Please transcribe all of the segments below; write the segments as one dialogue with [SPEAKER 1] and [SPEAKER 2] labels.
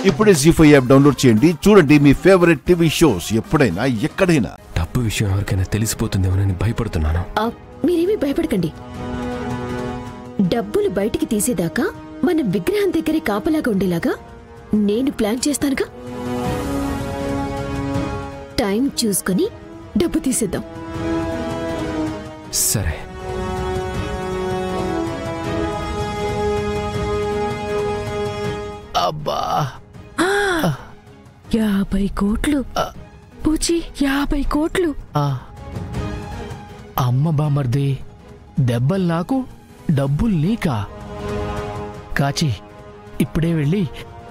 [SPEAKER 1] ఇప్పుడే జీ5 app download చేయండి. చూడండి మీ ఫేవరెట్ టీవీ షోస్ ఎప్పుడైనా ఎక్కడైనా.
[SPEAKER 2] డబ్బు విషయం ఎవరికైనా తెలిసిపోతుందేమోనని భయపడుతున్నాను.
[SPEAKER 3] మీరేమీ భయపడకండి. డబ్బులు బయటికి తీసేదాకా మన విగ్రహం దగ్గరే కాపలాగా ఉండేలాగా నేను ప్లాన్ చేస్తానుగా. టైం చూసుకొని డబ్బు తీసేద్దాం.
[SPEAKER 2] సరే.
[SPEAKER 4] అబ్బా
[SPEAKER 3] 50 కోట్లు పూచి, 50 కోట్లు.
[SPEAKER 4] అమ్మ బామర్ది, దెబ్బలు నాకు, డబ్బులు నీకా? కాచి, ఇప్పుడే వెళ్ళి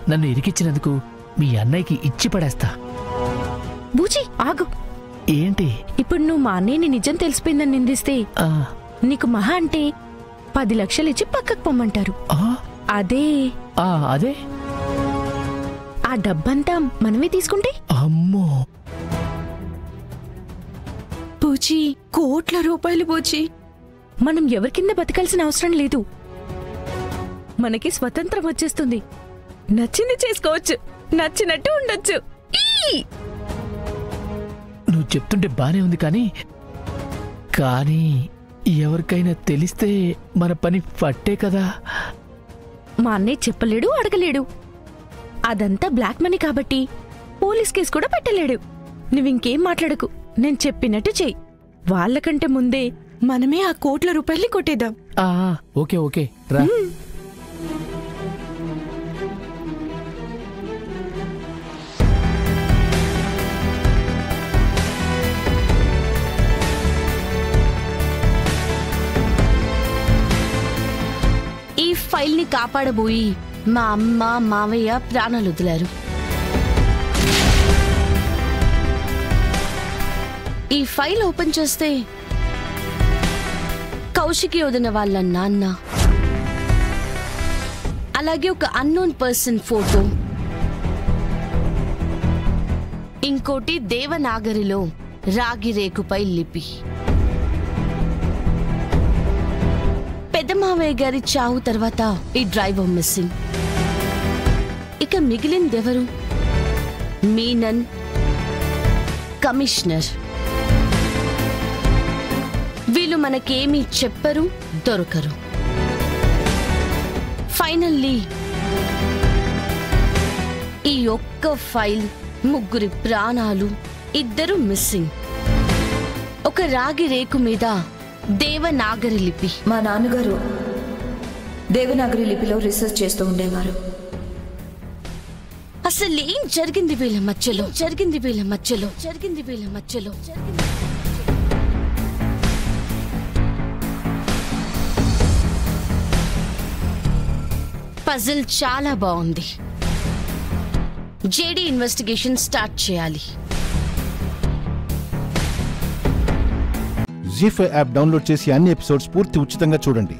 [SPEAKER 4] నన్ను ఇరికిచ్చినందుకు మీ అన్నయ్యకి ఇచ్చి పడేస్తా.
[SPEAKER 5] బూచి ఆగు.
[SPEAKER 4] ఏంటి?
[SPEAKER 5] ఇప్పుడు నువ్వు మా అన్నయ్యని నిజం తెలిసిపోయిందని నిందిస్తే నీకు మహా అంటే 10 లక్షలు ఇచ్చి పక్కకు పొమ్మంటారు. అదే
[SPEAKER 4] అదే
[SPEAKER 5] ఆ డబ్బంతా మనమే తీసుకుంటే?
[SPEAKER 4] అమ్మో
[SPEAKER 3] పూచి, కోట్ల రూపాయలు పూచి.
[SPEAKER 5] మనం ఎవరి కింద బతకాల్సిన అవసరం లేదు. మనకి స్వతంత్రం వచ్చేస్తుంది. నచ్చింది చేసుకోవచ్చు, నచ్చినట్టు ఉండొచ్చు.
[SPEAKER 4] నువ్వు చెప్తుంటే బానే ఉంది, కానీ ఎవరికైనా తెలిస్తే మన పని పట్టే కదా.
[SPEAKER 5] మా అన్నయ్య చెప్పలేడు, అడగలేడు. అదంతా బ్లాక్ మనీ కాబట్టి పోలీస్ కేసు కూడా పెట్టలేడు. నువ్వింకేం మాట్లాడకు, నేను చెప్పినట్టు చెయ్యి. వాళ్ళకంటే ముందే
[SPEAKER 3] మనమే ఆ కోట్ల రూపాయల్ని కొట్టేద్దాం.
[SPEAKER 4] ఓకే ఓకే రా.
[SPEAKER 5] ఈ ఫైల్ ని కాపాడబోయి మా అమ్మ మావయ్య ప్రాణాలు వదిలారు. ఈ ఫైల్ ఓపెన్ చేస్తే కౌశికి వదిన వాళ్ళ నాన్న, అలాగే ఒక అన్నోన్ పర్సన్ ఫోటో, ఇంకోటి దేవనాగరిలో రాగి రేకుపై లిపి. పెద్ద మావయ్య గారి చావు తర్వాత ఈ డ్రైవర్ మిస్సింగ్. ఇక మిగిలిందెవరు? మీనన్, కమిషనర్. వీళ్ళు మనకేమీ చెప్పరు, దొరకరు. ఫైనల్లీ ఈ ఒక్క ఫైల్, 3 ప్రాణాలు, 2 మిస్సింగ్. ఒక రాగి రేకు మీద దేవనాగరి లిపి.
[SPEAKER 6] మా నాన్నగారు దేవనాగరి లిపిలో రీసెర్చ్ చేస్తూ ఉండేవారు.
[SPEAKER 5] అసలేం జరిగింది వీళ్ళ మధ్యలో? పజిల్ చాలా బాగుంది. జేడీ ఇన్వెస్టిగేషన్ స్టార్ట్ చేయాలి.
[SPEAKER 1] జీ5 యాప్ డౌన్లోడ్ చేసి అన్ని ఎపిసోడ్స్ పూర్తి ఉచితంగా చూడండి.